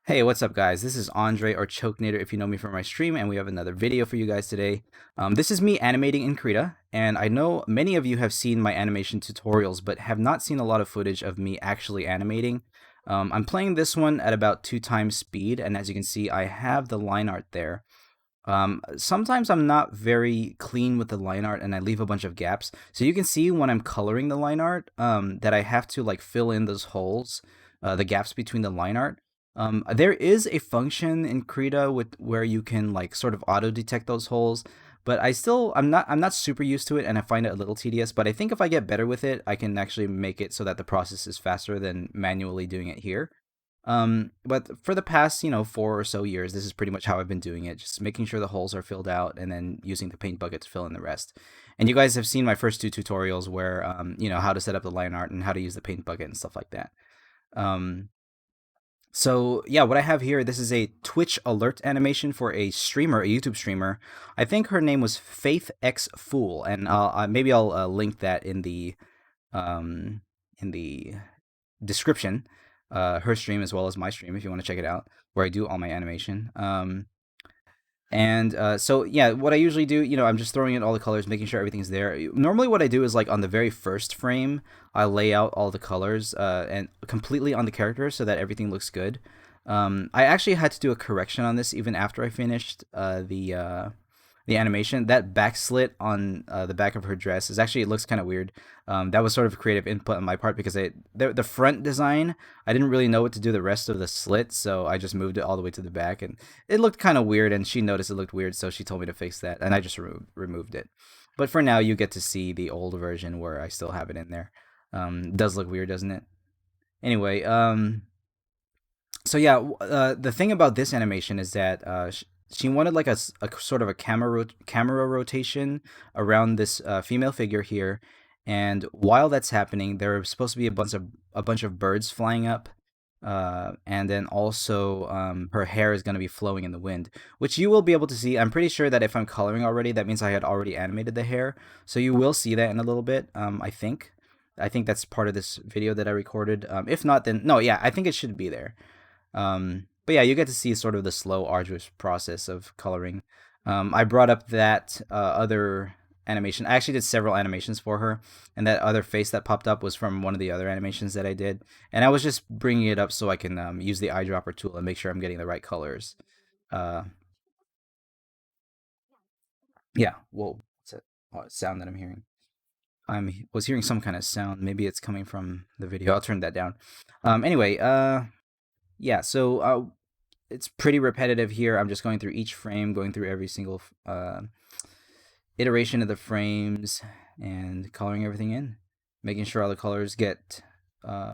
Hey, what's up, guys? This is Andre or Chokenator if you know me from my stream, and we have another video for you guys today. This is me animating in Krita, and I know many of you have seen my animation tutorials, but have not seen a lot of footage of me actually animating. I'm playing this one at about 2 times speed, and as you can see, I have the line art there. Sometimes I'm not very clean with the line art, and I leave a bunch of gaps. So you can see when I'm coloring the line art that I have to like fill in those holes, the gaps between the line art. There is a function in Krita with where you can like sort of auto detect those holes, but I'm not super used to it, and I find it a little tedious. But I think if I get better with it, I can actually make it so that the process is faster than manually doing it here. But for the past, 4 or so years, this is pretty much how I've been doing it, just making sure the holes are filled out and then using the paint bucket to fill in the rest. And you guys have seen my first two tutorials where, how to set up the line art and how to use the paint bucket and stuff like that. Um, so yeah, what I have here, this is a Twitch alert animation for a streamer, a YouTube streamer. I think her name was FaithxFool, and maybe I'll link that um, in the description, her stream as well as my stream if you want to check it out, where I do all my animation. So yeah, what I usually do, I'm just throwing in all the colors, making sure everything's there. Normally, what I do is like on the very first frame, I lay out all the colors and completely on the character so that everything looks good. I actually had to do a correction on this even after I finished the animation. That back slit on the back of her dress is actually, it looks kind of weird. That was sort of creative input on my part because the front design, I didn't really know what to do the rest of the slit, so I just moved it all the way to the back, and it looked kind of weird. And she noticed it looked weird, so she told me to fix that, and I just removed it. But for now, you get to see the old version where I still have it in there. It does look weird, doesn't it? Anyway, so yeah, the thing about this animation is that she wanted like a sort of a camera rotation around this female figure here, and while that's happening, there are supposed to be a bunch of birds flying up, and then also her hair is going to be flowing in the wind, which you will be able to see. I'm pretty sure that if I'm coloring already, that means I had already animated the hair, so you will see that in a little bit. I think. I think that's part of this video that I recorded. If not, then no, yeah, I think it should be there. But yeah, you get to see sort of the slow, arduous process of coloring. I brought up that other animation. I actually did several animations for her, and that other face that popped up was from one of the other animations that I did. And I was just bringing it up so I can use the eyedropper tool and make sure I'm getting the right colors. Uh, yeah, well, what's that sound that I'm hearing? I was hearing some kind of sound. Maybe it's coming from the video. I'll turn that down. Anyway, yeah, so it's pretty repetitive here. I'm just going through each frame, going through every single iteration of the frames and coloring everything in, making sure all the colors get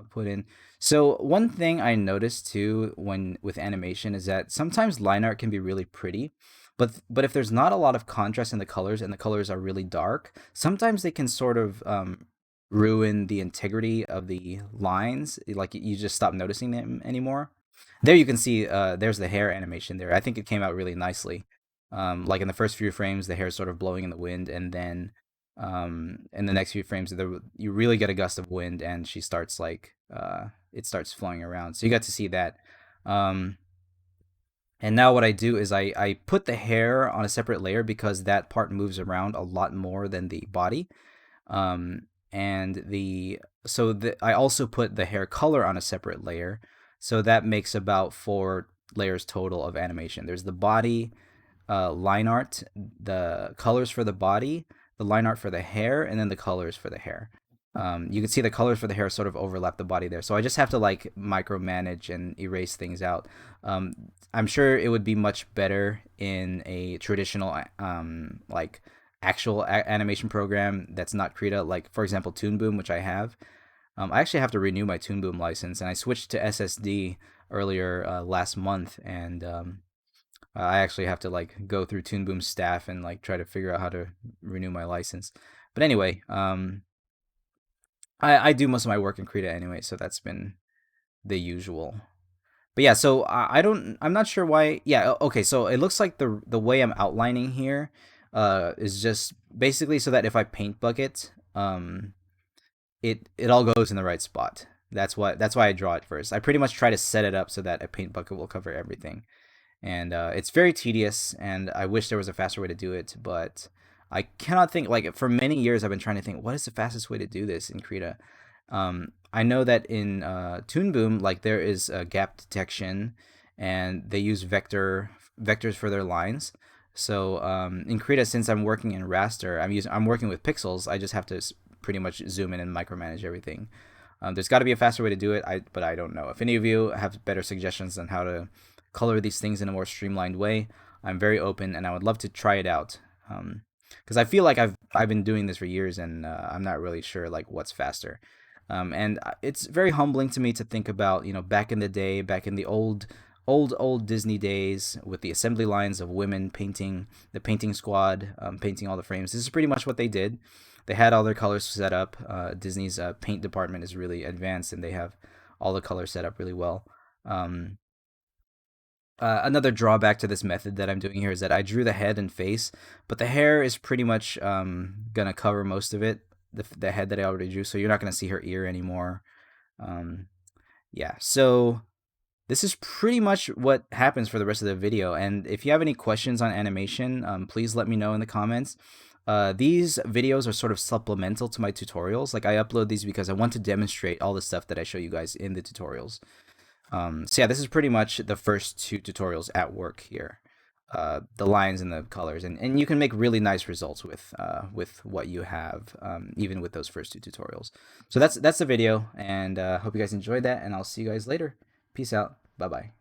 put in. So one thing I noticed too when with animation is that sometimes line art can be really pretty, but if there's not a lot of contrast in the colors and the colors are really dark, sometimes they can sort of ruin the integrity of the lines. Like you just stop noticing them anymore. There you can see there's the hair animation there. I think it came out really nicely. Like in the first few frames, the hair is sort of blowing in the wind, and then in the next few frames, you really get a gust of wind, and she starts like it starts flowing around. So you got to see that. Um, and now what I do is I put the hair on a separate layer because that part moves around a lot more than the body. Um, and I also put the hair color on a separate layer, so that makes about 4 layers total of animation. There's the body, line art, the colors for the body, the line art for the hair, and then the colors for the hair. You can see the colors for the hair sort of overlap the body there. So I just have to like micromanage and erase things out. I'm sure it would be much better in a traditional like actual animation program that's not Krita, like for example Toon Boom, which I have. I actually have to renew my Toon Boom license, and I switched to SSD earlier last month, and I actually have to like go through Toon Boom's staff and like try to figure out how to renew my license. But anyway, I do most of my work in Krita anyway, so that's been the usual. But yeah, so I'm not sure why. Yeah, okay, so it looks like the way I'm outlining here is just basically so that if I paint bucket, it all goes in the right spot. That's why I draw it first. I pretty much try to set it up so that a paint bucket will cover everything, and it's very tedious. And I wish there was a faster way to do it, but I cannot think. Like for many years, I've been trying to think what is the fastest way to do this in Krita. I know that in Toon Boom, like there is a gap detection, and they use vectors for their lines. So in Krita, since I'm working in raster, I'm working with pixels. I just have to pretty much zoom in and micromanage everything. There's got to be a faster way to do it, but I don't know. If any of you have better suggestions on how to color these things in a more streamlined way, I'm very open, and I would love to try it out. Because I feel like I've been doing this for years, and I'm not really sure like what's faster. And it's very humbling to me to think about, back in the day, back in the old Disney days, with the assembly lines of women painting, the painting squad, painting all the frames. This is pretty much what they did. They had all their colors set up. Disney's paint department is really advanced, and they have all the colors set up really well. Um, Another drawback to this method that I'm doing here is that I drew the head and face, but the hair is pretty much gonna cover most of it. The head that I already drew, so you're not gonna see her ear anymore. Um, yeah, so this is pretty much what happens for the rest of the video. And if you have any questions on animation, please let me know in the comments. These videos are sort of supplemental to my tutorials. Like I upload these because I want to demonstrate all the stuff that I show you guys in the tutorials. So yeah, this is pretty much the first two tutorials at work here. The lines and the colors, and you can make really nice results with what you have, even with those first two tutorials. So that's the video, and hope you guys enjoyed that, and I'll see you guys later. Peace out. Bye bye.